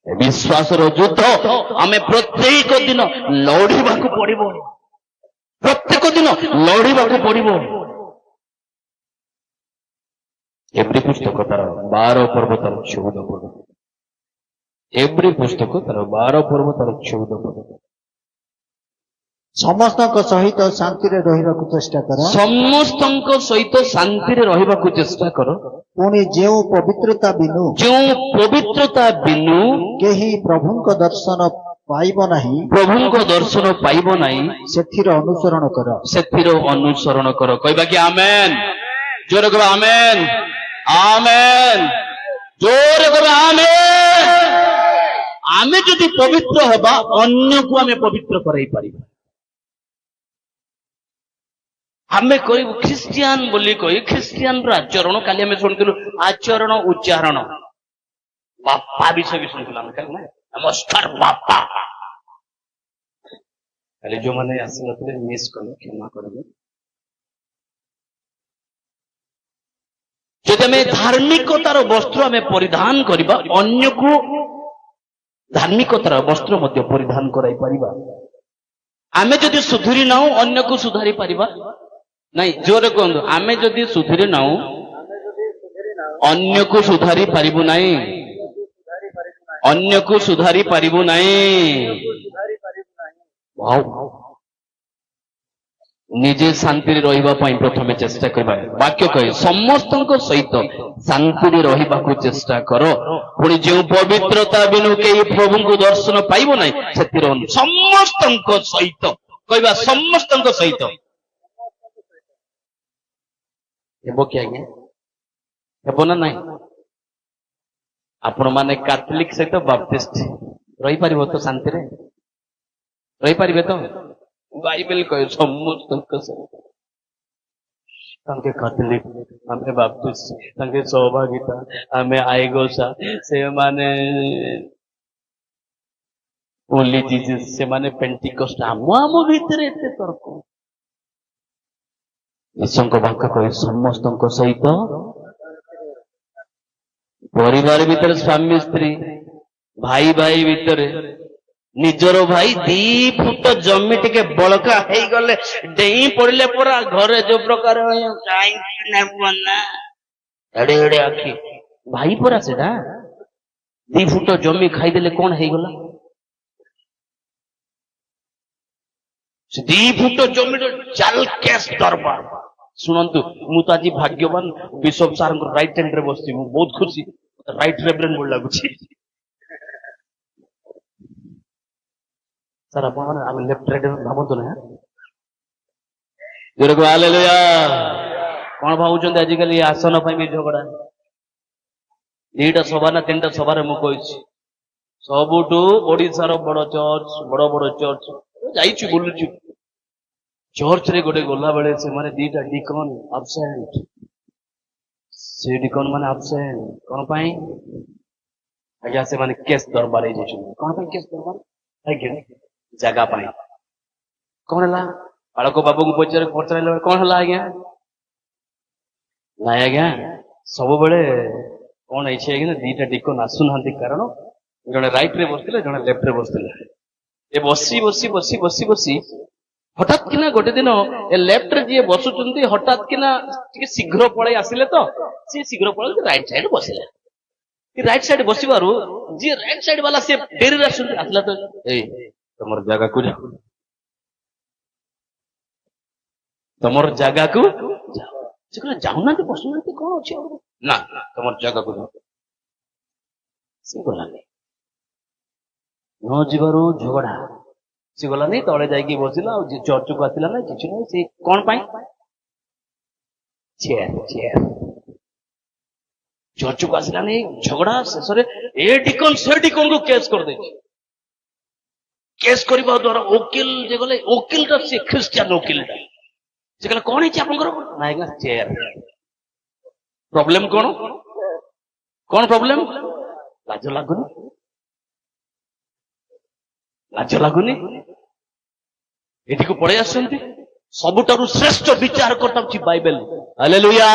विश्वासर युद्ध आमे प्रत्येक दिन लड़िबा पड़िबो प्रत्येक दिन लड़िबा पड़िबो एवरी पुस्तक तार 12 पर्व तार 14 पद एवरी पुस्तक तार 12 पर्व तार 14 पद समस्त सहित शांति रे रहिबाकु चेष्टा कर समस्त सहित शांति रे रहिबाकु चेष्टा कर पुणी जेउ पवित्रता बिनु केही प्रभुंक दर्शन पाइब नाही प्रभुंक दर्शन पाइब नाही सेथिर अनुसरण कर कहबा कि आमेन जोर कहबा आमेन आमेन जोर कहबा आमेन आमे जदि पवित्र हेबा अन्य को आमे पवित्र कराई परिबा आमे कहि ख्रिस्टियन बोली कहि ख्रिस्टियन रा आचरण काली आमे सुनतिलु आचरण उच्चारण बापा विषय भी सुनतिलु आमे काली नमस्कार बापा काली जो माने आसिनतले मिस कले क्षमा करबे जदि आमे धार्मिकतार वस्त्र आमे परिधान करिबा अन्य को धार्मिकतार वस्त्र मध्य परिधान कराई परिबा आमे जदि सुधुरी नाउ अन्य को सुधारी परिबा नहीं जोरे कहंदु आमे जदि सुधुरी नाउ अन्य को सुधारी परिबु नाही अन्य को सुधारी परिबु नाही वाओ निजे शांति रे रहिबा पई प्रथमे चेष्टा करबा वाक्य कहे समस्त सहित शांति रे रहिबा को चेष्टा करो पुणी जो पवित्रता बिनु के प्रभु को दर्शन पाइबो नाही सेतिर समस्त सहित कहबा समस्त सहित हेबो कि आज्ञा हेबो ना नाही आपण माने कैथोलिक सहित बाप्टिस्ट रही परिबो तो शांति रे रही परिबे तो बाइबल कहे समस्त तांके कैथोलिक आमे बाप्टिस्ट तांके सहभागिता आमे आईगोसा से माने ओनली जीसस से माने पेंटिकोस्ट आम भितर एते तर्क ईश्वर वाक्य कहे समस्त सहित परिवार भीतर स्वामी स्त्री भाई भाई भीतर निजर भाई 2 फुट जमी टिके बड़का हो गले डेई पड़े परा घरे जो प्रकार एड़े एड़े आखि भाई परा से 2 फुट जमी खाईदेले कौन हो गला 2 फुट जमी चाल केस दरबार शुणु मु तो आज भाग्यवान बिशप सार राइट हैंड रे बसছি मु बहुत खुशी राइट रेवरेंड बोल लागुची सर अपन हम लेफ्ट राइट भाबंतु ना जोर को हालेलुया कोन भाबुचंद आज कल आसन पई भी झगड़ा 2टा सभा ना 3टा सभा रे मु कहिछि सबुटू ओडिसा रो बड़ चर्च जाईछु बोलुछु चर्च रे गोटे गला बेले से माने 2टा डिकन एब्सेंट से डिकन माने एब्सेंट कोन पई आज्ञा से माने केस दरबार हे जेछु कोन पई केस दरबार आज्ञा जगह पई कोन हला बाळको बाबू को पचराइले कोन हला आज्ञा नाय आज्ञा सब बेले कोन आइछे आज्ञा 2टा डिकन आसु नहंती कारण जने राइट रे बसतिले जने लेफ्ट रे बसतिले ए बसी बसी बसी बसी बसी हठात किना गोटे दिन ए लेफ्ट रे जे बसुचंती हठात किना टिके शीघ्र पळे आसिले तो से शीघ्र पळे राइट साइड बसिले कि राइट साइड बसिबारु जे राइट साइड वाला से डेरी रे आसला तो ए तमर जगह को जा तमर जगह को जाओ से जाउना के बसुना के कोन अछि ना तमर जगह को जाओ से गला नहीं न जीवारो झगड़ा सी गला नहीं तले जाइकी बसिला चर्च को आसिला ना किछ नहीं से कोन पाई चेयर चर्च को आसिला नहीं झगड़ा शेष रे ए डिकन से डिकन को केस कर दे केस करबा द्वारा वकील जे गले वकील ता से क्रिश्चियन वकील ता से कहला कोन है आपनकर नायगा चेयर प्रॉब्लम कोन प्रॉब्लम लाज लागुनी एटी को पड़े आसंती सबुठारु श्रेष्ठ विचार करता बाइबल हालेलुया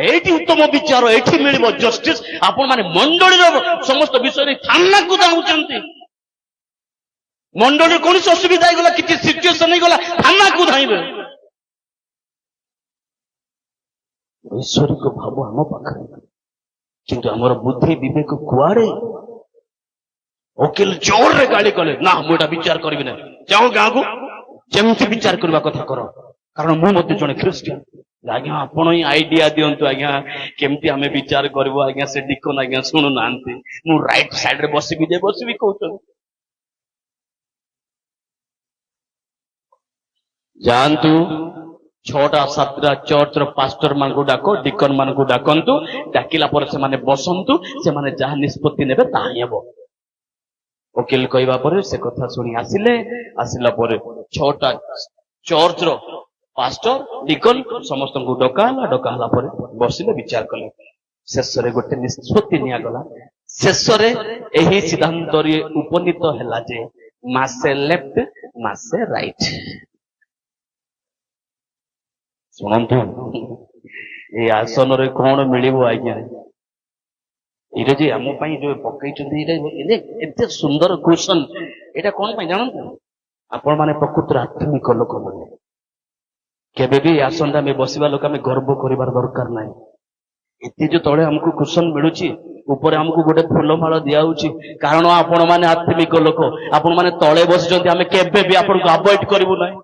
एटी उत्तम विचार एटी मिलिबो जस्टिस आपण माने मंडळीर समस्त विषय ଥାନାକୁ ଧାଉଁଛନ୍ତି। ମଣ୍ଡଳୀ କୌଣସି ଅସୁବିଧା ହେଇଗଲା, କିଛି ସିଚୁଏସନ ହେଇଗଲା, ଥାନାକୁ ଧାଇଁବେ। ଐଶ୍ୱରିକ ଭାବ ଆମ ପାଖରେ, କିନ୍ତୁ ଆମର ବୁଦ୍ଧି ବିବେକ କୁଆଡେ? ଓକିଲ ଜୋରରେ ଗାଳି କଲେ, ନା ମୁଁ ଏଟା ବିଚାର କରିବି ନାହିଁ, ଯାଅ ଗାଁକୁ, ଯେମିତି ବିଚାର କରିବା କଥା କର, କାରଣ ମୁଁ ମଧ୍ୟ ଜଣେ ଖ୍ରୀଷ୍ଟିଆନ। ଆଜ୍ଞା ଆପଣ ହିଁ ଆଇଡିଆ ଦିଅନ୍ତୁ ଆଜ୍ଞା, କେମିତି ଆମେ ବିଚାର କରିବୁ ଆଜ୍ଞା। ସେ ଡିକନ ଆଜ୍ଞା ଶୁଣୁନାହାନ୍ତି, ମୁଁ ରାଇଟ ସାଇଡରେ ବସିବି ଯେ ବସିବି କହୁଛନ୍ତି। ଯାଆନ୍ତୁ 6ଟା 7ଟା ଚର୍ଚ୍ଚର ପାଷ୍ଟର ମାନଙ୍କୁ ଡାକ, ଡିକନ ମାନଙ୍କୁ ଡାକନ୍ତୁ, ଡାକିଲା ପରେ ସେମାନେ ବସନ୍ତୁ, ସେମାନେ ଯାହା ନିଷ୍ପତ୍ତି ନେବେ ତାହା ହେବ। ଓକିଲ କହିବା ପରେ ସେ କଥା ଶୁଣି ଆସିଲେ। ଆସିଲା ପରେ 6ଟା ଚର୍ଚ୍ଚର ପାଷ୍ଟର ଡିକନ ସମସ୍ତଙ୍କୁ ଡକା ହେଲା ପରେ ବସିଲେ, ବିଚାର କଲେ। ଶେଷରେ ଗୋଟେ ନିଷ୍ପତ୍ତି ନିଆଗଲା। ଶେଷରେ ଏହି ସିଦ୍ଧାନ୍ତରେ ଉପନୀତ ହେଲା ଯେ ମାସେ ଲେଫ୍ଟ ମାସେ ରାଇଟ। ଶୁଣନ୍ତୁ, ଏଇ ଆସନରେ କଣ ମିଳିବ ଆଜ୍ଞା? ଏଇଟା ଯେ ଆମ ପାଇଁ ଯୋଉ ପକେଇଛନ୍ତି, ଏଇଟା ଏତେ ସୁନ୍ଦର କୁସନ, ଏଇଟା କଣ ପାଇଁ ଜାଣନ୍ତୁ? ଆପଣ ମାନେ ପ୍ରକୃତରେ ଆତ୍ମିକ ଲୋକ ମାନେ କେବେ ବି ଆସନରେ ଆମେ ବସିବା ଲୋକ ଆମେ ଗର୍ବ କରିବାର ଦରକାର ନାହିଁ। ଏତେ ଯୋଉ ତଳେ ଆମକୁ କୁସନ ମିଳୁଛି, ଉପରେ ଆମକୁ ଗୋଟେ ଫୁଲମାଳ ଦିଆହଉଛି, କାରଣ ଆପଣ ମାନେ ଆତ୍ମିକ ଲୋକ। ଆପଣ ମାନେ ତଳେ ବସିଛନ୍ତି, ଆମେ କେବେ ବି ଆପଣଙ୍କୁ ଆଭଏଡ କରିବୁ ନାହିଁ,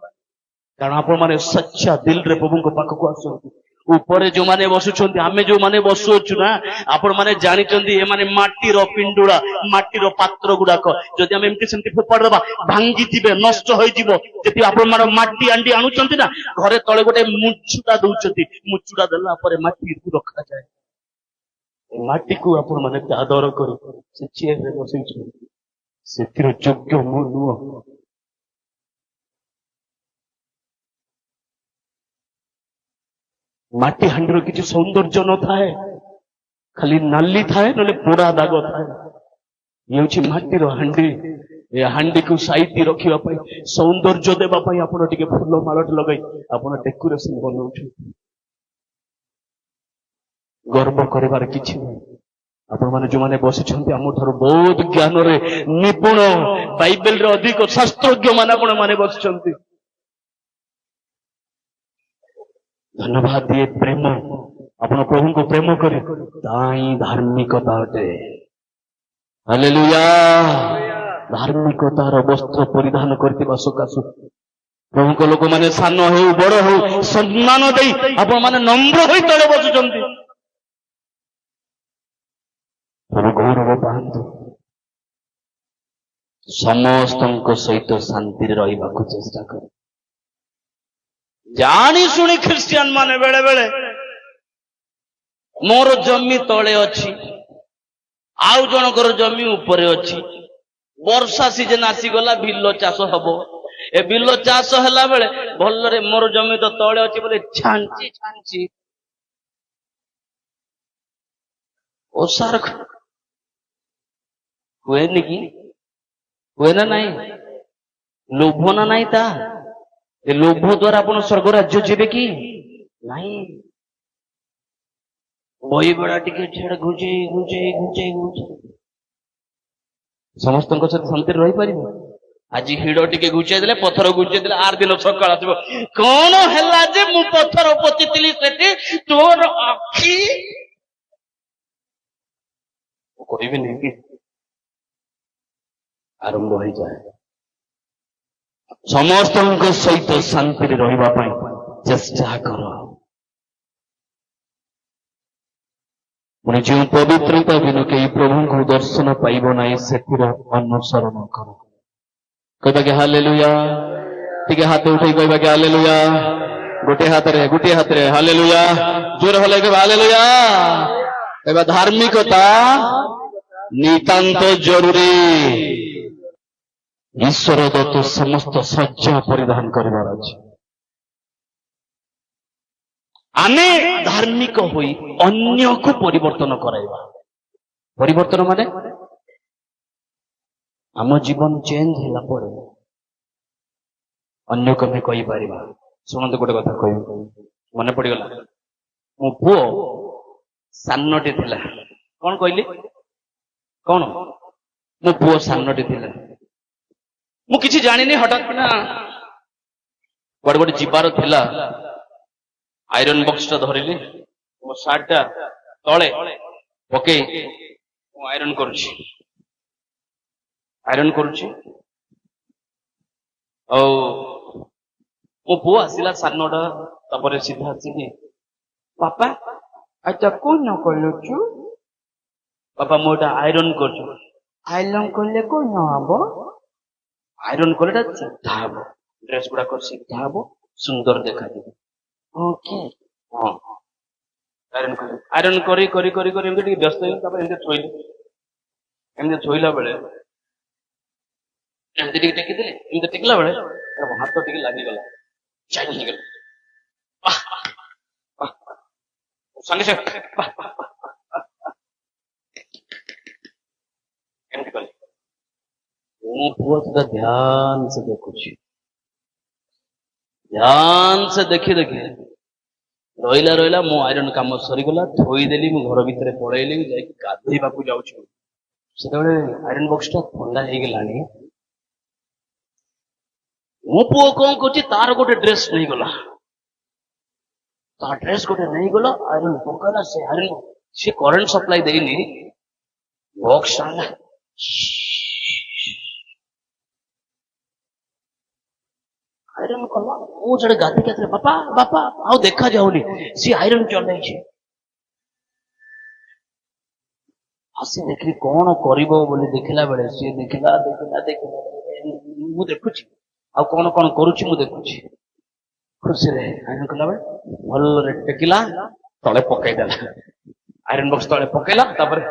କାରଣ ଆପଣ ମାନେ ସଚ୍ଚା ଦିଲରେ ପ୍ରଭୁଙ୍କ ପାଖକୁ ଆସୁଛନ୍ତି। ଉପରେ ଯୋଉମାନେ ବସୁଛନ୍ତି, ଆମେ ଯୋଉମାନେ ବସୁଅଛୁ ନା, ଆପଣ ମାନେ ଜାଣିଛନ୍ତି ଏମାନେ ମାଟିର ପିଣ୍ଡୁଳା, ମାଟିର ପାତ୍ର ଗୁଡାକ। ଯଦି ଆମେ ଏମିତି ସେମିତି ଫୋପାଡ଼ି ଦେବା, ଭାଙ୍ଗିଯିବେ, ନଷ୍ଟ ହୋଇଯିବ। ଯଦି ଆପଣ ମାନେ ମାଟି ଆଣ୍ଡି ଆଣୁଛନ୍ତି ନା, ଘରେ ତଳେ ଗୋଟେ ମୁଚୁଟା ଦଉଛନ୍ତି, ମୁଚୁଟା ଦେଲା ପରେ ମାଟିକୁ ରଖାଯାଏ। ମାଟିକୁ ଆପଣ ମାନେ ଆଦର କରି ସେ ଚେୟାରରେ ବସେଇଛନ୍ତି, ସେଥିର ଯୋଗ୍ୟ ମୁଁ ନୁହଁ। ମାଟି ହାଣ୍ଡିର କିଛି ସୌନ୍ଦର୍ଯ୍ୟ ନଥାଏ, ଖାଲି ନାଲି ଥାଏ, ନହେଲେ ପୋଡା ଦାଗ ଥାଏ। ଇଏ ହେଉଛି ମାଟିର ହାଣ୍ଡି। ଏ ହାଣ୍ଡିକୁ ସାଇତି ରଖିବା ପାଇଁ, ସୌନ୍ଦର୍ଯ୍ୟ ଦେବା ପାଇଁ ଆପଣ ଟିକେ ଫୁଲ ମାଳଟି ଲଗାଇ ଆପଣ ଡେକୋରେସନ ବନଉଛନ୍ତି। ଗର୍ବ କରିବାର କିଛି ନାହିଁ। ଆପଣମାନେ ଯୋଉମାନେ ବସିଛନ୍ତି, ଆମଠାରୁ ବହୁତ ଜ୍ଞାନରେ ନିପୁଣ, ବାଇବେଲରେ ଅଧିକ ଶାସ୍ତ୍ରଜ୍ଞ ମାନେ ଆପଣ ମାନେ ବସିଛନ୍ତି। ଧନ୍ୟବାଦ ଦିଏ ପ୍ରେମ, ଆପଣ ପ୍ରଭୁଙ୍କୁ ପ୍ରେମ କରି, ତାହିଁ ଧାର୍ମିକତା ଅଟେ। ହାଲେଲୁୟା। ଧାର୍ମିକତାର ବସ୍ତ୍ର ପରିଧାନ କରିଥିବା ସକାଶୁ ପ୍ରଭୁଙ୍କ ଲୋକମାନେ ସାନ ହେଉ ବଡ ହେଉ ସମ୍ମାନ ଦେଇ ଆପଣ ମାନେ ନମ୍ର ହୋଇ ତଳେ ବସୁଛନ୍ତି। ପ୍ରଭୁ ଗୌରବ ପାଆନ୍ତୁ। ସମସ୍ତଙ୍କ ସହିତ ଶାନ୍ତିରେ ରହିବାକୁ ଚେଷ୍ଟା କର। ଜାଣି ଶୁଣି ଖ୍ରୀଷ୍ଟିଆନ ମାନେ ବେଳେ ବେଳେ ମୋର ଜମି ତଳେ ଅଛି, ଆଉ ଜଣଙ୍କର ଜମି ଉପରେ ଅଛି, ବର୍ଷା ସିଜନ ଆସିଗଲା, ବିଲ ଚାଷ ହବ। ଏ ବିଲ ଚାଷ ହେଲା ବେଳେ ଭଲରେ ମୋର ଜମି ତ ତଳେ ଅଛି ବୋଲି ଛାଞ୍ଚି ଓସାର ହୁଏନି କି? ହୁଏ ନା ନାଇଁ? ଲୋଭ ନା ନାଇଁ? ତା ଏ ଲୋଭ ଦ୍ଵାରା ଆପଣ ସ୍ୱର୍ଗ ରାଜ୍ୟ ଯିବେ କି ନାଇଁ? ବହି ବେଳା ଟିକେ ଘୁଞ୍ଚେଇ ସମସ୍ତଙ୍କ ସହିତ ଶାନ୍ତିରେ ରହିପାରିବ? ଆଜି ହିଡ଼ ଟିକେ ଘୁଞ୍ଚେଇ ଦେଲେ, ପଥର ଘୁଞ୍ଚେଇ ଦେଲେ, ଆର ଦିନ ସକାଳ ଆସିବ, କଣ ହେଲା ଯେ ମୁଁ ପଥର ପୋତିଥିଲି ସେଠି, ତୋର ଆଖି କହିବିନି କି? ଆରମ୍ଭ ହେଇଯାଏ। ସମସ୍ତଙ୍କ ସହିତ ଶାନ୍ତିରେ ରହିବା ପାଇଁ ଚେଷ୍ଟା କର। ପୁଣି ଯେଉଁ ପବିତ୍ରତା ବିନୁ କେହି ପ୍ରଭୁଙ୍କୁ ଦର୍ଶନ ପାଇବ ନାହିଁ, ସେଥିର ଅନୁସରଣ କର। କହିବା କି ହାଲେଲୁୟା। ଟିକେ ହାତ ଉଠେଇ କହିବା କି ହାଲେଲୁୟା। ଗୋଟିଏ ହାତରେ ହାଲେଲୁୟା। ଜୋର ହଲେ କହିବା ହାଲେଲୁୟା। କହିବା ଧାର୍ମିକତା ନିତାନ୍ତ ଜରୁରୀ। ଈଶ୍ୱର ଦତ୍ତ ସମସ୍ତ ସଜ୍ଜ ପରିଧାନ କରିବାର ଅଛି। ଆମେ ଧାର୍ମିକ ହୋଇ ଅନ୍ୟକୁ ପରିବର୍ତ୍ତନ କରାଇବା। ପରିବର୍ତ୍ତନ ମାନେ ଆମ ଜୀବନ ଚେଞ୍ଜ ହେଲା ପରେ ଅନ୍ୟକୁ ଆମେ କହିପାରିବା। ଶୁଣନ୍ତୁ ଗୋଟେ କଥା କହିବି, ମନେ ପଡିଗଲା। ମୋ ପୁଅ ସାନଟି ଥିଲା, କଣ କହିଲି? କଣ ମୋ ପୁଅ ସାନଟି ଥିଲା। ମୁଁ କିଛି ଜାଣିନି, ହଠାତ୍ କିନା କୁଆଡେ ଗୋଟେ ଯିବାର ଥିଲା, ଆଇରନ୍ ବକ୍ସ ଟା ଧରିଲି, ମୋ ସାର୍ଟ ଟା ତଳେ ପକେଇ ମୁଁ ଆଇରନ୍ କରୁଛି ଆଉ ମୋ ପୁଅ ଆସିଲା ସାନଟା, ତାପରେ ସିଧା ଆସିକି ବାପା ଆଚ୍ଛା କଣ କରୁଛୁ? ବାପା ମୁଁ ଏଟା ଆଇରନ୍ କରୁଛୁ। ଆଇରନ୍ କଲେ କଣ ହବ? ଆଇରନ୍ କଲେ ଏଟା ସିଧା ହବ, ଡ୍ରେସ ଗୁଡାକ ସିଧା ହବ, ସୁନ୍ଦର ଦେଖାଯିବ। ଓକେ, ହଁ। ଆଇରନ୍ କରି ଏମିତି ଟିକେ ବ୍ୟସ୍ତ ହେଇଗଲି। ତାପରେ ଏମିତି ଥୋଇଲା ବେଳେ ଏମିତି ଟିକେ ଟେକିଦେଲି। ଏମିତି ଟେକିଲା ବେଳେ ମୋ ହାତ ଟିକେ ଲାଗିଗଲା, ଚାଲି ହେଇଗଲା। ସାଙ୍ଗେ ସାଙ୍ଗେ ଏମିତି କଲି। ମୋ ପୁଅ ସେଟା ଧ୍ୟାନ ସେ ଦେଖୁଛି, ଦେଖି ରହିଲା। ମୋ ଆଇରନ୍ କାମ ସରିଗଲା, ଥୋଇଦେଲି। ମୁଁ ଘର ଭିତରେ ପଳେଇଲି, ଯାଇକି ଗାଧେଇବାକୁ ଯାଉଛି। ସେତେବେଳେ ଆଇରନ୍ ବକ୍ସ ଟା ଥଣ୍ଡା ହେଇଗଲାଣି। ମୋ ପୁଅ କଣ କରୁଛି, ତାର ଗୋଟେ ଡ୍ରେସ୍ ନେଇଗଲା। ଆଇରନ୍ ପକେଇଲା। ସେ କରେଣ୍ଟ ସପ୍ଲାଇ ଦେଇନି, ବକ୍ସ ଆଣିଲା। ଆଇରନ୍ କଲା। ମୁଁ ସେଠି ଗାଧେଇକି ଆସିଲି, ବାପା ଆଉ ଦେଖା ଯାଉନି, ସିଏ ଆଇରନ୍ ଚଲେଇଛି। ଆସି ଦେଖିଲି କଣ କରିବ ବୋଲି ଦେଖିଲା ବେଳେ ସିଏ ଦେଖିଲା। ମୁଁ ଦେଖୁଛି, ଆଉ କଣ କରୁଛି ମୁଁ ଦେଖୁଛି। ଖୁସିରେ ଆଇରନ୍ କଲା ବେଳେ ଭଲରେ ଟେକିଲା, ତଳେ ପକେଇଦେଲା। ଆଇରନ୍ ବକ୍ସ ତଳେ ପକେଇଲା। ତାପରେ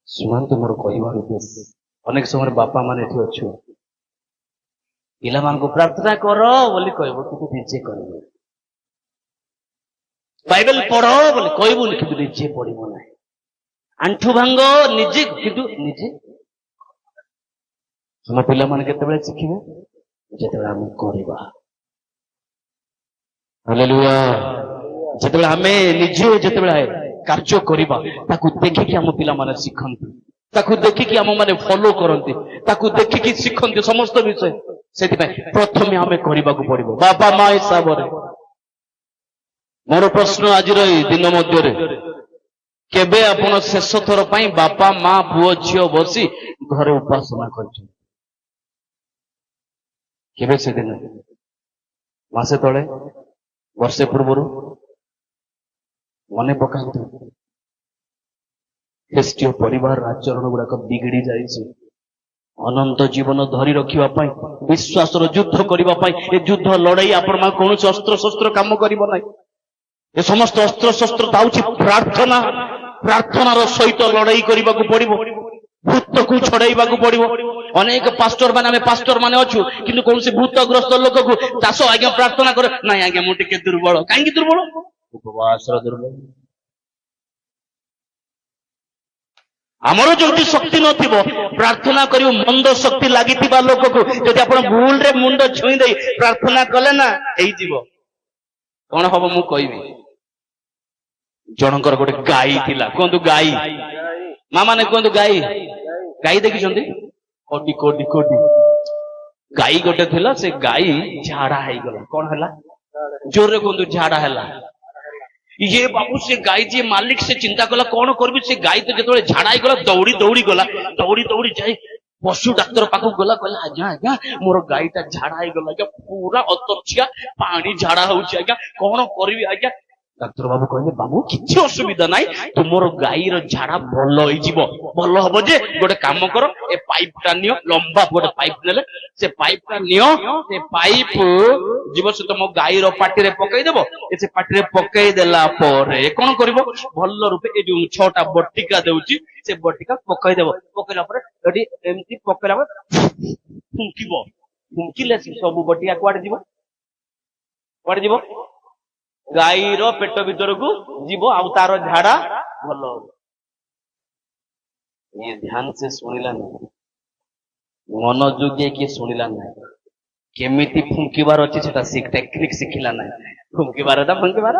ଶୁଣନ୍ତୁ ମୋର କହିବାର ଉଦ୍ଦେଶ୍ୟ, ଅନେକ ସମୟରେ ବାପା ମାନେ ଏଠି ଅଛୁ, ପିଲାମାନଙ୍କୁ ପ୍ରାର୍ଥନା କର ବୋଲି କହିବ, କିନ୍ତୁ ନିଜେ କରିବ। ବାଇବେଲ ପଢ ବୋଲି କହିବୁ, କିନ୍ତୁ ନିଜେ ପଢିବ ନାହିଁ। ଆଣ୍ଠୁ ଭାଙ୍ଗ ନିଜେ, କିନ୍ତୁ ନିଜେ। ଆମ ପିଲାମାନେ କେତେବେଳେ ଶିଖିବେ? ଯେତେବେଳେ ଆମେ କରିବା। ହାଲେଲୁୟା। ଯେତେବେଳେ ଆମେ ନିଜେ କାର୍ଯ୍ୟ କରିବା, ତାକୁ ଦେଖିକି ଆମ ପିଲାମାନେ ଶିଖନ୍ତି, ତାକୁ ଦେଖିକି ଆମ ମାନେ ଫଲୋ କରନ୍ତି, ତାକୁ ଦେଖିକି ଶିଖନ୍ତି ସମସ୍ତ ବିଷୟ। ସେଥିପାଇଁ ପ୍ରଥମେ ଆମେ କରିବାକୁ ପଡିବ ବାପା ମା ହିସାବରେ। ମୋର ପ୍ରଶ୍ନ ଆଜିର ଏଇ ଦିନ ମଧ୍ୟରେ, କେବେ ଆପଣ ଶେଷ ଥର ପାଇଁ ବାପା ମା ପୁଅ ଝିଅ ବସି ଘରେ ଉପାସନା କରିଛନ୍ତି? କେବେ ସେଦିନ? ମାସେ ତଳେ, ବର୍ଷେ ପୂର୍ବରୁ? ମନେ ପକାନ୍ତୁ। ଖ୍ରୀଷ୍ଟୀୟ ପରିବାର ଆଚରଣ ଗୁଡାକ ବିଗିଡି ଯାଇଛି। ଅନନ୍ତ ଜୀବନ ଧରି ରଖିବା ପାଇଁ, ବିଶ୍ୱାସର ଯୁଦ୍ଧ କରିବା ପାଇଁ, ଏ ଯୁଦ୍ଧ ଲଢେଇ ଆପଣମାନେ କୌଣସି ଅସ୍ତ୍ରଶସ୍ତ୍ର କାମ କରିବ ନାହିଁ। ଏ ସମସ୍ତ ଅସ୍ତ୍ରଶସ୍ତ୍ର ପାଉଛି ପ୍ରାର୍ଥନାର ସହିତ ଲଢେଇ କରିବାକୁ ପଡିବ। ଭୂତକୁ ଛଡେଇବାକୁ ପଡିବ। ଅନେକ ପାଷ୍ଟର ମାନେ ଅଛୁ, କିନ୍ତୁ କୌଣସି ଭୂତଗ୍ରସ୍ତ ଲୋକକୁ ଚାଷ ଆଜ୍ଞା ପ୍ରାର୍ଥନା କରେ ନାଇଁ, ଆଜ୍ଞା ମୁଁ ଟିକେ ଦୁର୍ବଳ। କାହିଁକି ଦୁର୍ବଳ? ଉପବାସର ଦୁର୍ବଳ। ଆମର ଯୋଉଠି ଶକ୍ତି ନଥିବ, ପ୍ରାର୍ଥନା କରିବ। ମନ୍ଦ ଶକ୍ତି ଲାଗିଥିବା ଲୋକକୁ ଯଦି ଆପଣ ଭୁଲରେ ମୁଣ୍ଡ ଛୁଇଁ ଦେଇ ପ୍ରାର୍ଥନା କଲେ ନା, ହେଇଯିବ। କଣ ହବ ମୁଁ କହିବି। ଜଣଙ୍କର ଗୋଟେ ଗାଈ ଥିଲା। କୁହନ୍ତୁ ଗାଈ। ମା ମାନେ କୁହନ୍ତୁ ଗାଈ। ଗାଈ ଦେଖିଛନ୍ତି? କୋଟି ଗାଈ ଗୋଟେ ଥିଲା। ସେ ଗାଈ ଝାଡା ହେଇଗଲା। କଣ ହେଲା? ଜୋରରେ କୁହନ୍ତୁ, ଝାଡା ହେଲା। ଇଏ ବାବୁ, ସେ ଗାଈ ଯିଏ ମାଲିକ, ସେ ଚିନ୍ତା କଲା କଣ କରିବି। ସେ ଗାଈ ତ ଯେତେବେଳେ ଝାଡା ହେଇଗଲା, ଦୌଡି ଯାଇ ପଶୁ ଡାକ୍ତର ପାଖକୁ ଗଲା। କହିଲା ଆଜ୍ଞା ମୋର ଗାଈଟା ଝାଡା ହେଇଗଲା ଆଜ୍ଞା, ପୁରା ଅତର୍ଚ୍ଛିଆ ପାଣି ଝାଡା ହଉଛି ଆଜ୍ଞା, କଣ କରିବି ଆଜ୍ଞା। ଡାକ୍ତର ବାବୁ କହିଲେ, ବାବୁ କିଛି ଅସୁବିଧା ନାହିଁ, ତୁମର ଗାଈର ଝାଡା ଭଲ ହେଇଯିବ। ଭଲ ହବ ଯେ ଗୋଟେ କାମ କର, ଏ ପାଇପ ଟା ନିଅ। ଲମ୍ବା ଗୋଟେ ପାଇପ ନେଲେ, ସେ ପାଇପ ଟା ନିଅ। ସେ ପାଇପ ଯିବ, ସେ ତମ ଗାଈର ପାଟିରେ ପକେଇଦବ। ସେ ପାଟିରେ ପକେଇ ଦେଲା ପରେ କଣ କରିବ? ଭଲ ରୂପେ ଏ ଯୋଉ 6ଟା ବଟିକା ଦେଉଛି, ସେ ବଟିକା ପକେଇଦବ। ପକେଇଲା ପରେ ଏଠି ଏମିତି ପକେଇଲା ପରେ ଫୁଙ୍କିବ। ଫୁଙ୍କିଲେ ସବୁ ବଟିକା କୁଆଡେ ଯିବ? ଗାଈର ପେଟ ଭିତରକୁ ଯିବ, ଆଉ ତାର ଝାଡା ଭଲ ହବ। ଇଏ ଧ୍ୟାନ ସେ ଶୁଣିଲା ନାହିଁ, ମନୋଯୋଗୀ କିଏ ଶୁଣିଲା ନାହିଁ। କେମିତି ଫୁଙ୍କିବାର ଅଛି ସେଟା ଟେକ୍ନିକ ଶିଖିଲା ନାହିଁ। ଫୁଙ୍କିବାରଟା ଫୁଙ୍କିବାର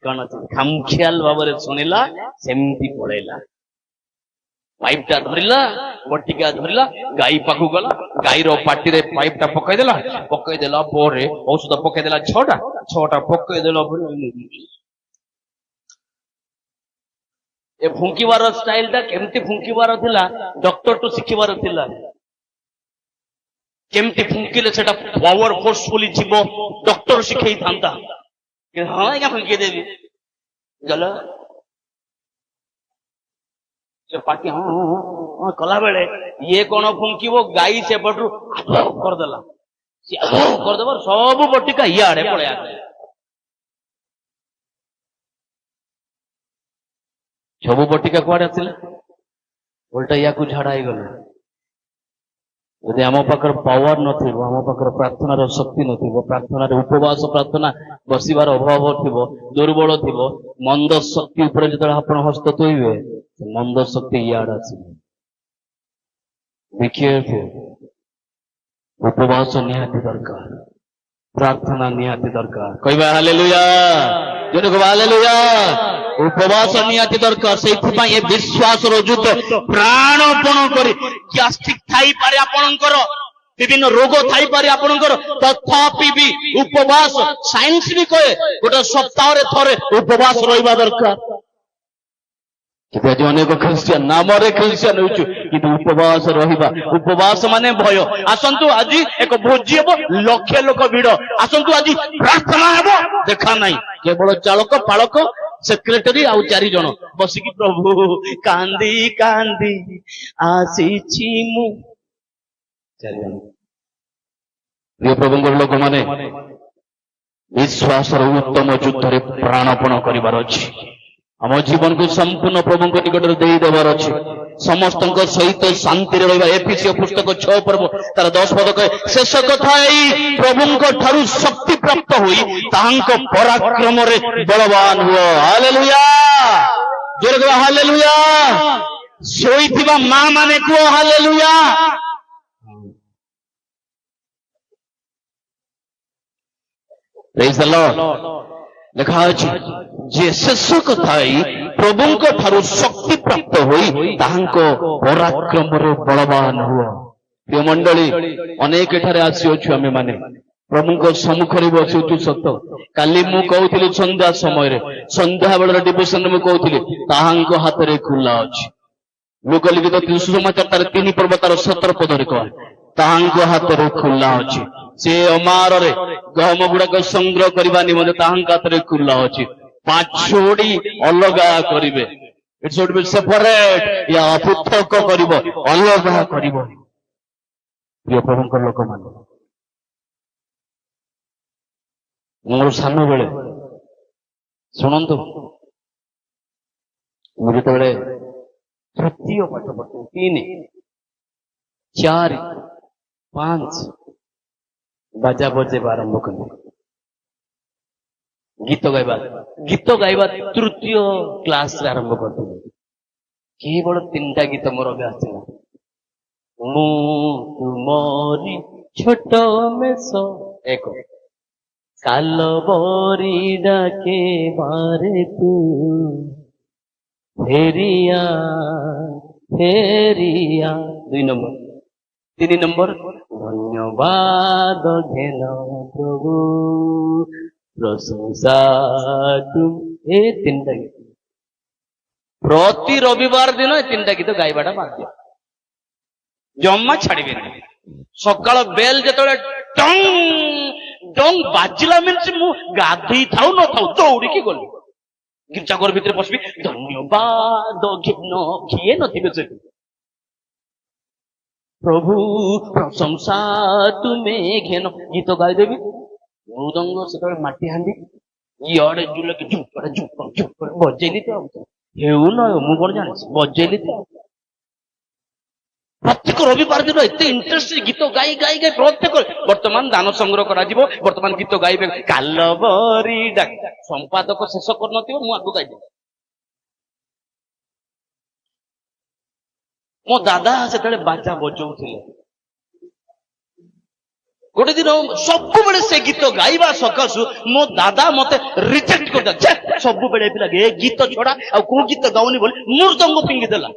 କଣ ଅଛି ଖାମଖିଆଲ ଭାବରେ ଶୁଣିଲା ସେମିତି ପଳେଇଲା। ପାଇପ ଟା ଧରିଲା, ବଟିକା ଧରିଲା, ଗାଈ ପାଖକୁ ଗଲା, ଗାଈର ପାଟିରେ ପାଇପ ଟା ପକେଇଦେଲା ପରେ ଔଷଧ ପକେଇଦେଲା ଛଅଟା ପକେଇଦେଲା ପରେ ଏ ଫୁଙ୍କିବାର ଷ୍ଟାଇଲ ଟା କେମିତି ଫୁଙ୍କିବାର ଥିଲା ଡକ୍ଟରଠୁ ଶିଖିବାର ଥିଲା। କେମିତି ଫୁଙ୍କିଲେ ସେଟା ପାୱାର ଫୋର୍ସଫୁଲି ଯିବ ଡକ୍ଟର ଶିଖେଇଥାନ୍ତା। ହଁ ଆଜ୍ଞା ଫୁଙ୍କିଦେବି ଗଲ ସେ ପାଟି ହଁ କଲା ବେଳେ ଇଏ କଣ ଫୁଙ୍କିବ ଗାଈ ସେପଟରୁ କରିଦେଲା, ସିଏ କରିଦେବ ସବୁ ବଟିକା ଇଆଡେ ପଳେଇ ଆସିଲା। ସବୁ ବଟିକା କୁଆଡେ ଆସିଲା? ଓଲଟା ୟାକୁ ଝାଡା ହେଇଗଲା। ଯଦି ଆମ ପାଖରେ ପାୱାର ନଥିବ, ଆମ ପାଖରେ ପ୍ରାର୍ଥନାର ଶକ୍ତି ନଥିବ, ପ୍ରାର୍ଥନାରେ ଉପବାସ ପ୍ରାର୍ଥନା ବସିବାର ଅଭାବ ଥିବ, ଦୁର୍ବଳ ଥିବ, ମନ୍ଦ ଶକ୍ତି ଉପରେ ଯେତେବେଳେ ଆପଣ ହସ୍ତ ଥୋଇବେ ମନ୍ଦ ଶକ୍ତି ଇଆଡେ ଆସିବ। ଦେଖିବେ ଉପବାସ ନିହାତି ଦରକାର, ପ୍ରାର୍ଥନା ନିହାତି ଦରକାର। କହିବା ହାଲେଲୁୟା, ଜୋରେ କହିବା ହାଲେଲୁୟା। ଉପବାସ ନିହାତି ଦରକାର। ସେଇଥିପାଇଁ ଏ ବିଶ୍ୱାସର ଯୁଦ୍ଧ ପ୍ରାଣପଣ କରି, ଗ୍ୟାଷ୍ଟ୍ରିକ୍ ଥାଇପାରେ ଆପଣଙ୍କର, ବିଭିନ୍ନ ରୋଗ ଥାଇପାରେ ଆପଣଙ୍କର, ତଥାପି ବି ଉପବାସ, ସାଇନ୍ସ ବି କହେ ଗୋଟେ ସପ୍ତାହରେ ଥରେ ଉପବାସ ରହିବା ଦରକାର। କିନ୍ତୁ ଆଜି ଅନେକ ଖ୍ରୀଷ୍ଟିଆନ ନାମରେ ଖ୍ରୀଷ୍ଟିଆନ ହେଉଛୁ କିନ୍ତୁ ଉପବାସ ରହିବା, ଉପବାସ ମାନେ ଭୟ। ଆସନ୍ତୁ ଆଜି ଏକ ଭୋଜି ହେବ, ଲକ୍ଷେ ଲୋକ ଭିଡ, ଆସନ୍ତୁ ଆଜି ପ୍ରାର୍ଥନା ହେବ, ଦେଖା ନାହିଁ, କେବଳ ଚାଳକ ପାଳକ ସେକ୍ରେଟାରୀ ଆଉ 4 ଜଣ ବସିକି ପ୍ରଭୁ କାନ୍ଦି କାନ୍ଦି ଆସିଛି ମୁଁ। 4 ଜଣ ପ୍ରିୟ ପ୍ରଭୁଙ୍କର ଲୋକମାନେ, ବିଶ୍ୱାସର ଉତ୍ତମ ଯୁଦ୍ଧରେ ପ୍ରାଣପଣ କରିବାର ଅଛି। ଆମ ଜୀବନକୁ ସମ୍ପୂର୍ଣ୍ଣ ପ୍ରଭୁଙ୍କ ନିକଟରେ ଦେଇଦେବାର ଅଛି। ସମସ୍ତଙ୍କ ସହିତ ଶାନ୍ତିରେ ରହିବା। ଏଫେସୀୟ ପୁସ୍ତକ 6 ପର୍ବ ତାର 10 ପଦ କହେ, ଶେଷ କଥା ଏଇ ପ୍ରଭୁଙ୍କ ଠାରୁ ଶକ୍ତି ପ୍ରାପ୍ତ ହୋଇ ତାହାଙ୍କ ପରାକ୍ରମରେ ବଳବାନ ହୁଅ। ହାଲେଲୁୟା, ଜୋରେ କୁହ ହାଲେଲୁୟା। ଶୋଇଥିବା ମା ମାନେ କୁହ ହାଲେଲୁୟା। ପ୍ରେଜ୍ ଦ ଲର୍ଡ। ଲେଖା ଅଛି ଯେ ଶେଷ କଥା ଏଇ ପ୍ରଭୁଙ୍କ ଠାରୁ ଶକ୍ତି ପ୍ରାପ୍ତ ହୋଇ ତାହାଙ୍କ ପରାକ୍ରମରେ ବଳବାନ ହୁଅ। ପ୍ରିୟ ମଣ୍ଡଳୀ, ଅନେକ ଏଠାରେ ଆସିଅଛୁ ଆମେ ମାନେ, ପ୍ରଭୁଙ୍କ ସମ୍ମୁଖରେ ବସିଛୁ ସତ। କାଲି ମୁଁ କହୁଥିଲି ସନ୍ଧ୍ୟା ସମୟରେ, ସନ୍ଧ୍ୟା ବେଳର ଡିଭୋସନରେ ମୁଁ କହୁଥିଲି ତାହାଙ୍କ ହାତରେ ଖୋଲା ଅଛି। ଲୋକଲିଖିତ ସୁସମାଚାର ତାର 3 ପର୍ବ ତାର 17 ପଦରେ କହେ ତାହାଙ୍କ ହାତରେ ଖୋଲା ଅଛି। ସେ ଅମାରରେ ଗହମ ଗୁଡାକ ସଂଗ୍ରହ କରିବା ନିମନ୍ତେ ତାହାଙ୍କ ହାତରେ ଖୋଲା ଅଛି। ପାଛୋଡ଼ି ଅଲଗା କରିବେ, ଇଟ୍ ଶୁଡ୍ ବି ସେପାରେଟ, ୟା ପୃଥକ କରିବ, ଅଲଗା କରିବ। ପ୍ରିୟ ପ୍ରଭୁଙ୍କ ଲୋକମାନେ, ମୋର ସାନ ବେଳେ ଶୁଣନ୍ତୁ, ମୁଁ ଯେତେବେଳେ ତୃତୀୟ ପାଠ ପଢୁଥିଲି, 3, 4, 5 ବାଜା ବଜେଇବା ଆରମ୍ଭ କଲି। ଗୀତ ଗାଇବା ତୃତୀୟ କ୍ଲାସରେ ଆରମ୍ଭ କରିଥିଲି। କେବଳ 3ଟା ଗୀତ ମୋର ଅଭ୍ୟାସ ଥିଲା। ମୁଁ ତୁମରି ଛୋଟ ମେଷ, 1 କାଲବରୀ ଡାକେ ବାରେ ତୁ ଫେରିଆ ଫେରିଆ, 2 ନମ୍ବର। 3 ନମ୍ବର ଧନ୍ୟବାଦ ଘେନ ପ୍ରଭୁ ପ୍ରଶଂସା ତୁ। ଏ 3ଟା ଗୀତ ପ୍ରତି ରବିବାର ଦିନ ଏ 3ଟା ଗୀତ ଗାଇବାଟା ବାଧ୍ୟ, ଜମା ଛାଡିବେନି। ସକାଳ ବେଲ ଯେତେବେଳେ ଟଙ୍ଗ ଟଙ୍ଗ ବାଜିଲା ମିନ୍ସ ମୁଁ ଗାଧେଇ ଥାଉ ନଥାଉ ଦୌଡ଼ିକି ଗଲି ଗିର୍ଜାଘର ଭିତରେ ପଶିବି, ଧନ୍ୟବାଦ ଘେନ, କିଏ ନଥିବେ ସେଠି, ପ୍ରଭୁ ପ୍ରଶଂସା ତୁମେ ଘେନ, ଗୀତ ଗାଇଦେବି। ମୃଦଙ୍ଗ ସେତେବେଳେ ମାଟି ହାଣ୍ଡି ଇଆଡେ ଜୁଲକି ଝୁମ୍ପରେ ବଜେଇଲି ତ, ହେଉ ନ ହେଉ ମୁଁ କଣ ଜାଣିଛି, ବଜେଇଲି ତ। ପ୍ରତ୍ୟେକ ରବିବାର ଦିନ ଏତେ ଇଣ୍ଟରେଷ୍ଟ ଗୀତ ଗାଇ ଗାଇ ଗାଇ ପ୍ରତ୍ୟେକ, ବର୍ତ୍ତମାନ ଦାନ ସଂଗ୍ରହ କରାଯିବ, ବର୍ତ୍ତମାନ ଗୀତ ଗାଇବେ, କାଲବରୀ ଡାକେ, ସମ୍ପାଦକ ଶେଷ କରିନଥିବ ମୁଁ ଆଗକୁ ଗାଇଦେବି। ମୋ ଦାଦା ସେତେବେଳେ ବାଜା ବଜଉଥିଲେ, गोटे दिन सब से गीत गाइबा सकाशु मो दादा मत रिजेक्ट कर सब पिला ए गीत छड़ा आ को गीत गाउनी बोली मृदंग फिंगिदेला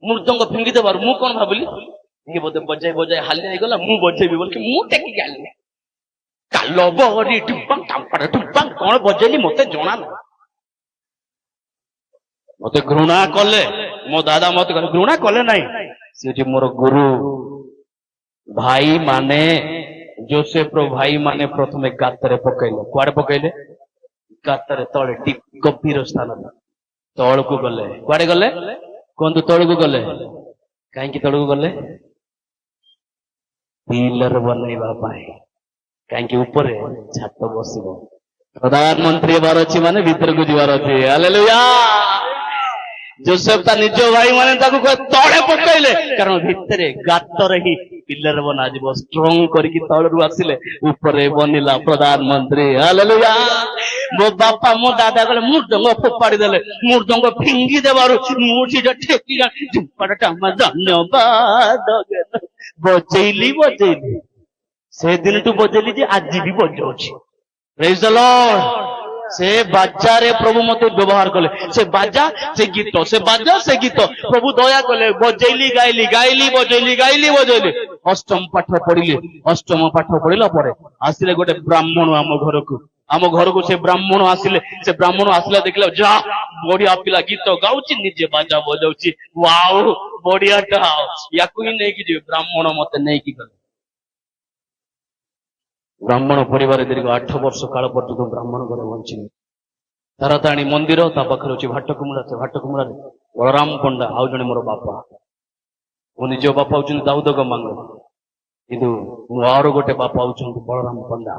मृदंग फिंगिदेबार मु कौन भाविली ये बोधे बजाई बजाई हालिया गला मु बजेबी बोल मु टेकी गाली काल बरी टुम्पांग टांपाड़ टुम्पांग कौन बजेली मते जना ना मते घृणा कले मो दादा मत घृणा कले नहीं से मोर गुरु भाई माने जोसेफ रो भाई माने प्रथमे गातरे पकैले कुआड़े पकैले गातरे तले टिक गंभीर स्थान तल को गले कुआड़े गले कहतु तल को गले कहीं तल को गले पिलर बनैबा पाए कहीं ऊपर छात बसिबो प्रधानमंत्री बार अच्छी माने भीतर को जीवार अच्छी हालेलुया जोसेफ ता निज भाई माने ताको तले पकैले कारण भितरे गातर ही पिलर बना जीव स्ट्रॉन्ग करके तलरू आसिले ऊपर बनिला प्रधानमंत्री हालेलुया मो बापा मो दादा कहले मृदंग फोपाड़ी देले मृदंग फिंगी देबारु मुठीटा ठेकी झुम्पाटा धन्यवाद बजेली से दिन टू बजेली जे आज भी बजाउछि प्रेज द लॉर्ड से बाजा रे प्रभु मत व्यवहार कले से बाजा से गीत से बाजा से गीत प्रभु दया कले बजेली गाइली गाइली बजेली अष्टम पाठ पढ़िले अष्टम पाठ पढ़िला परे आसिले गोटे ब्राह्मण आम घर को से ब्राह्मण आसिले देखले जा बढ़िया पिला गीत गाउची निजे बाजा बजाउची वाओ बढ़िया टा याकू ही नहीं कि ब्राह्मण मत नहीं कि ब्राह्मण परिवार दीर्घ 8 वर्ष काल पर्यंत ब्राह्मण घर बंची ताराताणी मंदिर ता पाखर अच्छी भाटकुमुड़ा बलराम पंडा आउ जने मोर बापा मो निज बापा हूँ दाऊद गमांग किंतु मोर गोटे बापा हूँ बलराम पंडा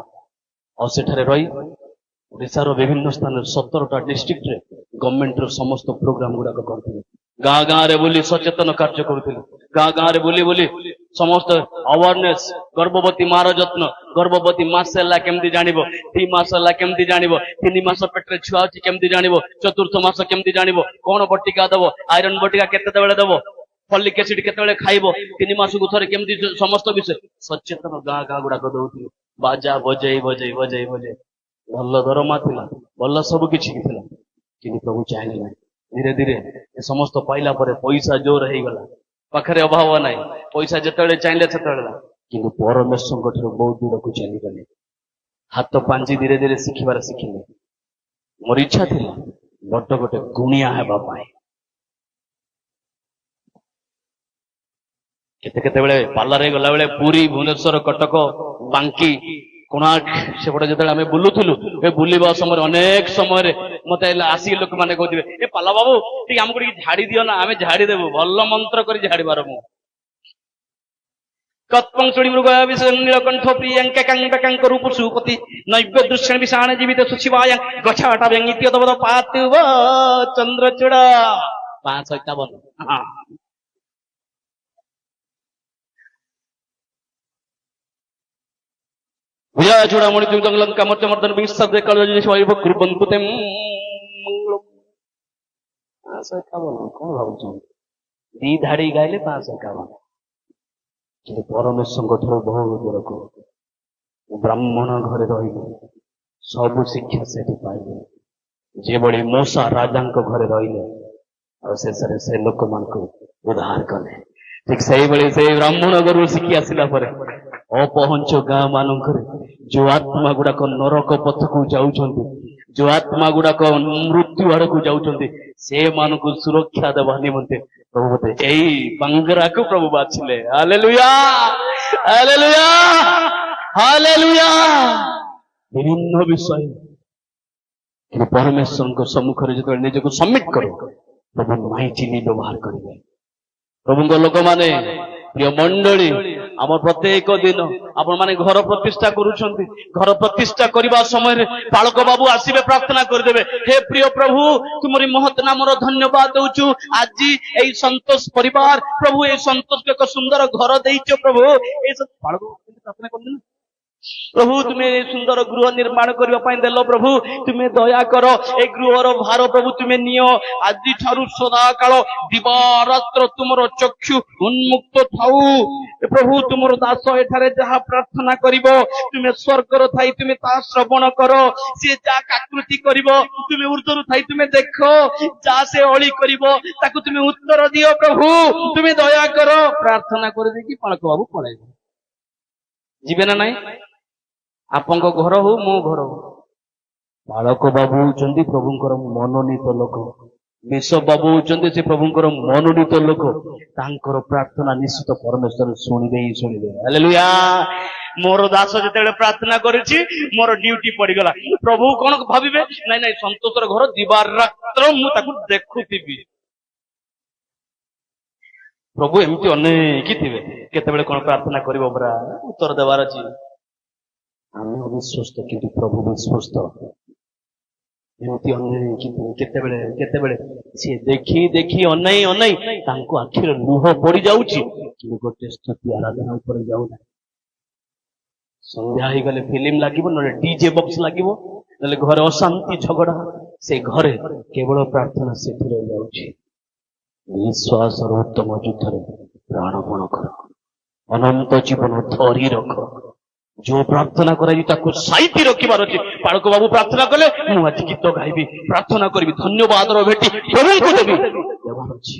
और सेठारे रही ओडिशार विभिन्न स्थान 17टा डिस्ट्रिक्ट रे गवर्नमेंट रो समस्त प्रोग्राम गुड़ाक करथिले गाँ गाँ रे बोली सचेतन कार्य करुथिले गाँ गाँ रे बोली समस्त अवेयरनेस गर्भवती मार जत्न गर्भवती मास है केमती जानिबो 2 मास है केमती जानिबो 3 मास पेटरे छुआ अछि केमती जानिबो चतुर्थ मास केमती जानिबो कोन बटिका दबो आयरन बटिका केते बेले दबो फॉलिक एसिड केते बेले खाइबो 3 मास को थरे केमती समस्त विषय सचेतन गाँ गाँ गुडा को दउथिले बाजा बजई भल दरमा थिला भल सब किछि थिला कि प्रभु चाहिले ना धीरे धीरे ए समस्त पाइला परे पैसा जोर हे गला पाखरे अभाव नाही पैसा जतळे चाहिले सेतळे किंतु परमेश्वर ठार बहुत दूर को चली गले हाथ पांजी धीरे धीरे शिखिबार शिखिले मोर इच्छा थिला बड़ गोटे गुणिया हेबा पाए केते केते बेले पार्लर गला बेले पुरी भुवनेश्वर कटक बांकी कोणार्क सेपटे जो आम बुलूलु बुलवा समय अनेक समय मत आसिक लोक मैंने कहते ए पाला बाबू ठीक आमको झाड़ी दियो ना आम झाड़ी देवु भल मंत्र कर झाड़बार मु कत्पंचुड़ी मृगया विषय नीलकंठ प्रियंक रूप सुपति नैव्य दृश्य विषाण जीवित सुशिवाय गछाटा व्यंगित तब पातुव चंद्रचूड़ा 551 हाँ भुजा चूड़ामणि लंका मर्दन विस्तृत कुर्बन्तु ते मंगलम 551 कौन भाव दी धाड़ी गाइले 551 कि परमेश्वर ठार बहुत दूर को ब्राह्मण घरे रही सब शिक्षा से पाइले जे बड़ी मूसा राजा घरे रही और शेष से लोक मान उद्धार कले ठीक से ब्राह्मण घर शिखी आसला अपहंच गाँ मानक जो आत्मा गुड़ाक नरक पथ को जाऊंट जो आत्मा गुड़ाक मृत्यु आड़ को जाऊंट से मानक सुरक्षा देवा निमंते प्रभु बोले यही बांगरा को प्रभु बाछिले हालेलुया हालेलुया हालेलुया विभिन्न विषय परमेश्वर सम्मुख जो निज को सबमिट करो प्रभु माइटिली व्यवहार करेंगे प्रभु लोक माने प्रिय मंडली आम प्रत्येक दिन आपण माने घर प्रतिष्ठा करुछंती घर प्रतिष्ठा करबा समय पालक बाबू आसीबे प्रार्थना करदेबे हे प्रिय प्रभु तुमरी महत नामर धन्यवाद दउछु आज एई संतोष परिवार प्रभु ए संतोष के एक सुंदर घर देइछो प्रभु ए पालक प्रार्थना करदिन प्रभु तुम्हें सुंदर गृह निर्माण करने देल प्रभु तुम्हें दया कर ए गृहर भार प्रभु तुम्हें नियो आज ठारू सदा काल दिवारात्र तुमर चक्षु उन्मुक्त थाऊ ପ୍ରଭୁ ତୁମର ଦାସ ଏଠାରେ ଯାହା ପ୍ରାର୍ଥନା କରିବ ତୁମେ ସ୍ୱର୍ଗର ଥାଇ ତୁମେ ତାହା ଶ୍ରବଣ କର। ସିଏ ଯାହା କାକୃତି କରିବ ତୁମେ ଉର୍ଦ୍ଧ୍ୱରୁ ଥାଇ ତୁମେ ଦେଖ। ଯାହା ସେ ଅଳି କରିବ ତାକୁ ତୁମେ ଉତ୍ତର ଦିଅ। ପ୍ରଭୁ ତୁମେ ଦୟା କର। ପ୍ରାର୍ଥନା କରିଦେଇକି ପାଳକ ବାବୁ ପଳେଇବ। ଯିବେ ନା ନାଇଁ? ଆପଣଙ୍କ ଘର ହଉ ମୋ ଘର ହଉ, ବାଳକ ବାବୁ ହଉଛନ୍ତି ପ୍ରଭୁଙ୍କର ମନୋନୀତ ଲୋକ। ବିଶପ ବାବୁ ହଉଛନ୍ତି ସେ ପ୍ରଭୁଙ୍କର ମନୋନୀତ ଲୋକ। ତାଙ୍କର ପ୍ରାର୍ଥନା ନିଶ୍ଚିତ ପରମେଶ୍ୱର ଶୁଣିବେ ହିଁ ଶୁଣିବେ। ହାଲେଲୁୟା। ମୋର ଦାସ ଯେତେବେଳେ ପ୍ରାର୍ଥନା କରିଛି ମୋର ଡ୍ୟୁଟି ପଡିଗଲା। ପ୍ରଭୁ କଣ ଭାବିବେ? ନାଇଁ ନାଇଁ, ସନ୍ତୋଷର ଘର ଦିବା ରାତ୍ର ମୁଁ ତାକୁ ଦେଖୁଥିବି। ପ୍ରଭୁ ଏମିତି ଅନେଇକି ଥିବେ କେତେବେଳେ କଣ ପ୍ରାର୍ଥନା କରିବ ପରା ଉତ୍ତର ଦେବାର ଅଛି। ଆମେ ଅବିଶ୍ୱସ୍ତ କିନ୍ତୁ ପ୍ରଭୁ ବିଶ୍ୱସ୍ତ। ଏମିତି ଅନେଇକି କେତେବେଳେ କେତେବେଳେ ସିଏ ଦେଖି ଦେଖି ଅନେଇ ଅନେଇ ତାଙ୍କ ଆଖିରେ ଲୁହ ପଡି ଯାଉଛି, କିନ୍ତୁ ଗୋଟେ ସ୍ତୁତି ଆରାଧନା ଉପରେ ଯାଉନାହିଁ। ସନ୍ଧ୍ୟା ହେଇଗଲେ ଫିଲ୍ମ ଲାଗିବ, ନହେଲେ ଡିଜେ ବକ୍ସ ଲାଗିବ, ନହେଲେ ଘରେ ଅଶାନ୍ତି ଝଗଡା। ସେ ଘରେ କେବଳ ପ୍ରାର୍ଥନା ସେଥିରେ ଯାଉଛି। ବିଶ୍ୱାସର ଉତ୍ତମ ଯୁଦ୍ଧରେ ପ୍ରାଣପଣ କର, ଅନନ୍ତ ଜୀବନ ଧରି ରଖ। ଯୋଉ ପ୍ରାର୍ଥନା କରାଯାଇ ତାକୁ ସାଇତି ରଖିବାର ଅଛି। ବାଳକ ବାବୁ ପ୍ରାର୍ଥନା କଲେ ମୁଁ ଆଜି ଗୀତ ଗାଇବି, ପ୍ରାର୍ଥନା କରିବି, ଧନ୍ୟବାଦର ଭେଟି ପ୍ରଭୁଙ୍କୁ ଦେବି, ଦେବାର ଅଛି।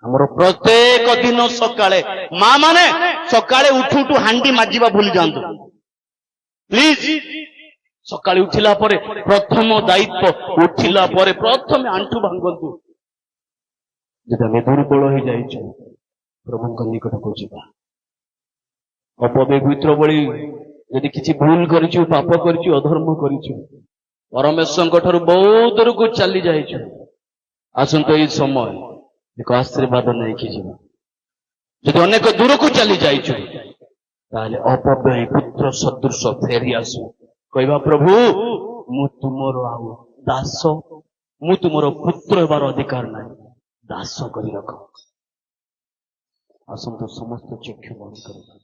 ଆମର ପ୍ରତ୍ୟେକ ଦିନ ସକାଳେ ମା ମାନେ ସକାଳେ ଉଠୁ ଉଠୁ ହାଣ୍ଡି ମାଜିବା ଭୁଲି ଯାଆନ୍ତୁ ପ୍ଲିଜ। ସକାଳେ ଉଠିଲା ପରେ ପ୍ରଥମ ଦାୟିତ୍ୱ, ଉଠିଲା ପରେ ପ୍ରଥମେ ଆଣ୍ଠୁ ଭାଙ୍ଗନ୍ତୁ। ଯଦି ଆମେ ଦୁର୍ବଳ ହେଇଯାଇଛୁ ପ୍ରଭୁଙ୍କ ନିକଟକୁ ଯିବା। ଅପବିତ୍ର ଭଳି ଯଦି କିଛି ଭୁଲ କରିଛୁ, ପାପ କରିଛୁ, ଅଧର୍ମ କରିଛୁ, ପରମେଶ୍ୱରଙ୍କ ଠାରୁ ବହୁତ ଦୂରକୁ ଚାଲି ଯାଇଛୁ, ଆସନ୍ତୁ ଏଇ ସମୟ ଏକ ଆଶୀର୍ବାଦ ନେଇକି ଯିବା। ଯଦି ଅନେକ ଦୂରକୁ ଚାଲି ଯାଇଛୁ ତାହେଲେ ଅପବ୍ୟୟୀ ପୁତ୍ର ସଦୃଶ ଫେରି ଆସୁ। କହିବା ପ୍ରଭୁ ମୁଁ ତୁମର ଆଉ ଦାସ, ମୁଁ ତୁମର ପୁତ୍ର ହେବାର ଅଧିକାର ନାହିଁ, ଦାସ କରି ରଖ। ଆସନ୍ତୁ ସମସ୍ତ ଚକ୍ଷୁ ବନ୍ଦ କରିବା।